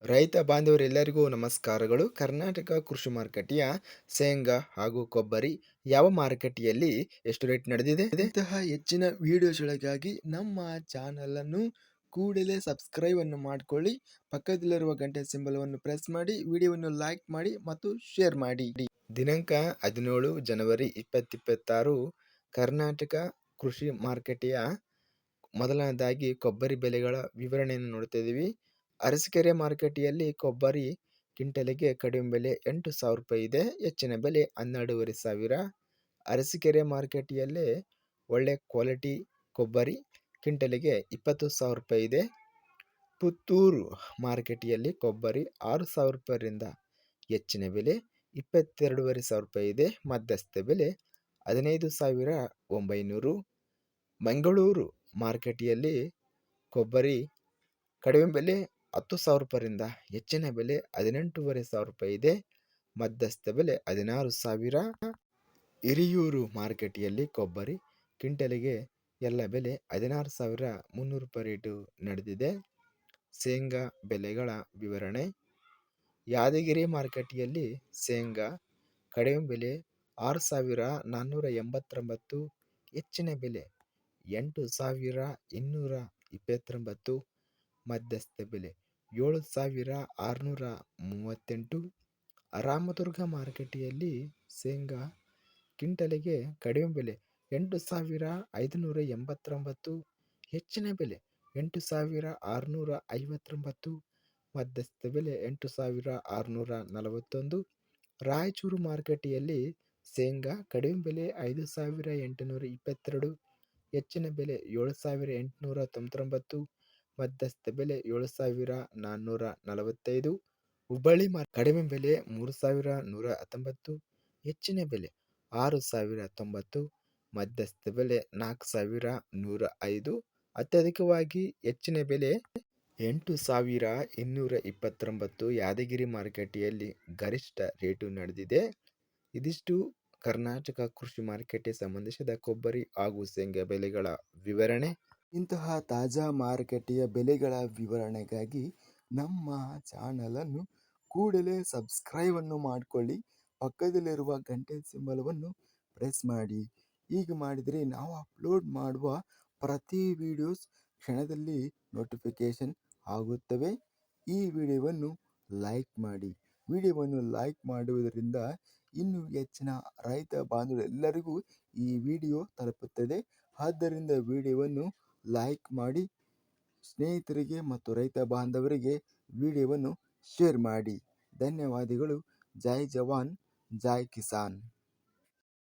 ರೈತ ಬಾಂಧವರೆಲ್ಲರಿಗೂ ನಮಸ್ಕಾರಗಳು. ಕರ್ನಾಟಕ ಕೃಷಿ ಮಾರುಕಟ್ಟೆಯ ಶೇಂಗಾ ಹಾಗೂ ಕೊಬ್ಬರಿ ಯಾವ ಮಾರುಕಟ್ಟೆಯಲ್ಲಿ ಎಷ್ಟು ರೇಟ್ ನಡೆದಿದೆ? ಇಂತಹ ಹೆಚ್ಚಿನ ವಿಡಿಯೋಸ್ಗಳಿಗಾಗಿ ನಮ್ಮ ಚಾನಲ್ ಅನ್ನು ಕೂಡಲೇ ಸಬ್ಸ್ಕ್ರೈಬ್ ಅನ್ನು ಮಾಡಿಕೊಳ್ಳಿ. ಪಕ್ಕದಲ್ಲಿರುವ ಗಂಟೆ ಸಿಂಬಲವನ್ನು ಪ್ರೆಸ್ ಮಾಡಿ, ವಿಡಿಯೋವನ್ನು ಲೈಕ್ ಮಾಡಿ ಮತ್ತು ಶೇರ್ ಮಾಡಿ. ದಿನಾಂಕ 17 ಜನವರಿ 2026 ಕರ್ನಾಟಕ ಕೃಷಿ ಮಾರುಕಟ್ಟೆಯ ಮೊದಲನೇದಾಗಿ ಕೊಬ್ಬರಿ ಬೆಲೆಗಳ ವಿವರಣೆಯನ್ನು ನೋಡ್ತಾ ಇದ್ದೀವಿ. ಅರಸೀಕೆರೆ ಮಾರುಕಟ್ಟೆಯಲ್ಲಿ ಕೊಬ್ಬರಿ ಕ್ವಿಂಟಲಿಗೆ ಕಡಿಮೆ ಬೆಲೆ 8,000 ರೂಪಾಯಿ ಇದೆ, ಹೆಚ್ಚಿನ ಬೆಲೆ 12,500. ಅರಸೀಕೆರೆ ಮಾರುಕಟ್ಟೆಯಲ್ಲೇ ಒಳ್ಳೆ ಕ್ವಾಲಿಟಿ ಕೊಬ್ಬರಿ ಕ್ವಿಂಟಲಿಗೆ 20,000 ರೂಪಾಯಿ ಇದೆ. ಪುತ್ತೂರು ಮಾರುಕಟ್ಟೆಯಲ್ಲಿ ಕೊಬ್ಬರಿ 6,000 ರೂಪಾಯಿಯಿಂದ ಹೆಚ್ಚಿನ ಬೆಲೆ 22,500 ರೂಪಾಯಿ ಇದೆ. ಮಧ್ಯಸ್ಥ ಬೆಲೆ 15,900. ಮಂಗಳೂರು ಮಾರುಕಟ್ಟೆಯಲ್ಲಿ ಕೊಬ್ಬರಿ ಕಡಿಮೆ ಬೆಲೆ 10,000 ರೂಪಾಯಿಯಿಂದ ಹೆಚ್ಚಿನ ಬೆಲೆ 18,500 ರೂಪಾಯಿ ಇದೆ. ಮಧ್ಯಸ್ಥ ಬೆಲೆ 16,000. ಹಿರಿಯೂರು ಮಾರುಕಟ್ಟೆಯಲ್ಲಿ ಕೊಬ್ಬರಿ ಕ್ವಿಂಟಲಿಗೆ ಎಲ್ಲ ಬೆಲೆ 16,300 ರೂಪಾಯಿ ರೇಟು ನಡೆದಿದೆ. ಶೇಂಗಾ ಬೆಲೆಗಳ ವಿವರಣೆ. ಯಾದಗಿರಿ ಮಾರುಕಟ್ಟೆಯಲ್ಲಿ ಶೇಂಗಾ ಕಡಿಮೆ ಬೆಲೆ 6,489, ಹೆಚ್ಚಿನ ಬೆಲೆ 8,229. ಮಧ್ಯಸ್ಥ ಬೆಲೆ 7,638. ರಾಮದುರ್ಗ ಮಾರುಕಟ್ಟೆಯಲ್ಲಿ ಶೇಂಗಾ ಕ್ವಿಂಟಲಿಗೆ ಕಡಿಮೆ ಬೆಲೆ 8,589, ಹೆಚ್ಚಿನ ಬೆಲೆ 8,659. ಮಧ್ಯಸ್ಥ ಬೆಲೆ 8,641. ರಾಯಚೂರು ಮಾರುಕಟ್ಟೆಯಲ್ಲಿ ಶೇಂಗಾ ಕಡಿಮೆ ಬೆಲೆ 5,822, ಹೆಚ್ಚಿನ ಬೆಲೆ 7,899. ಮಧ್ಯಸ್ಥ ಬೆಲೆ 7,445. ಹುಬ್ಬಳ್ಳಿ ಕಡಿಮೆ ಬೆಲೆ 3,119, ಹೆಚ್ಚಿನ ಬೆಲೆ 6,090. ಮಧ್ಯಸ್ಥ ಬೆಲೆ 4,105. ಅತ್ಯಧಿಕವಾಗಿ ಹೆಚ್ಚಿನ ಬೆಲೆ 8,229 ಯಾದಗಿರಿ ಮಾರುಕಟ್ಟೆಯಲ್ಲಿ ಗರಿಷ್ಠ ರೇಟು ನಡೆದಿದೆ. ಇದಿಷ್ಟು ಕರ್ನಾಟಕ ಕೃಷಿ ಮಾರುಕಟ್ಟೆ ಸಂಬಂಧಿಸಿದ ಕೊಬ್ಬರಿ ಹಾಗೂ ಶೇಂಗಾ ಬೆಲೆಗಳ ವಿವರಣೆ. ಇಂತಹ ತಾಜಾ ಮಾರುಕಟ್ಟೆಯ ಬೆಲೆಗಳ ವಿವರಣೆಗಾಗಿ ನಮ್ಮ ಚಾನಲನ್ನು ಕೂಡಲೇ ಸಬ್ಸ್ಕ್ರೈಬ್ ಅನ್ನು ಮಾಡಿಕೊಳ್ಳಿ. ಪಕ್ಕದಲ್ಲಿರುವ ಗಂಟೆ ಸಿಂಬಲವನ್ನು ಪ್ರೆಸ್ ಮಾಡಿ. ಹೀಗೆ ಮಾಡಿದರೆ ನಾವು ಅಪ್ಲೋಡ್ ಮಾಡುವ ಪ್ರತಿ ವಿಡಿಯೋಸ್ ಕ್ಷಣದಲ್ಲಿ ನೋಟಿಫಿಕೇಶನ್ ಆಗುತ್ತವೆ. ಈ ವಿಡಿಯೋವನ್ನು ಲೈಕ್ ಮಾಡಿ. ವಿಡಿಯೋವನ್ನು ಲೈಕ್ ಮಾಡುವುದರಿಂದ ಇನ್ನೂ ಹೆಚ್ಚಿನ ರೈತ ಬಾಂಧವರೆಲ್ಲರಿಗೂ ಈ ವಿಡಿಯೋ ತಲುಪುತ್ತದೆ. ಆದ್ದರಿಂದ ವಿಡಿಯೋವನ್ನು ಲೈಕ್ ಮಾಡಿ, ಸ್ನೇಹಿತರಿಗೆ ಮತ್ತು ರೈತ ಬಾಂಧವರಿಗೆ ವಿಡಿಯೋವನ್ನು ಶೇರ್ ಮಾಡಿ. ಧನ್ಯವಾದಗಳು. ಜೈ ಜವಾನ್, ಜೈ ಕಿಸಾನ್.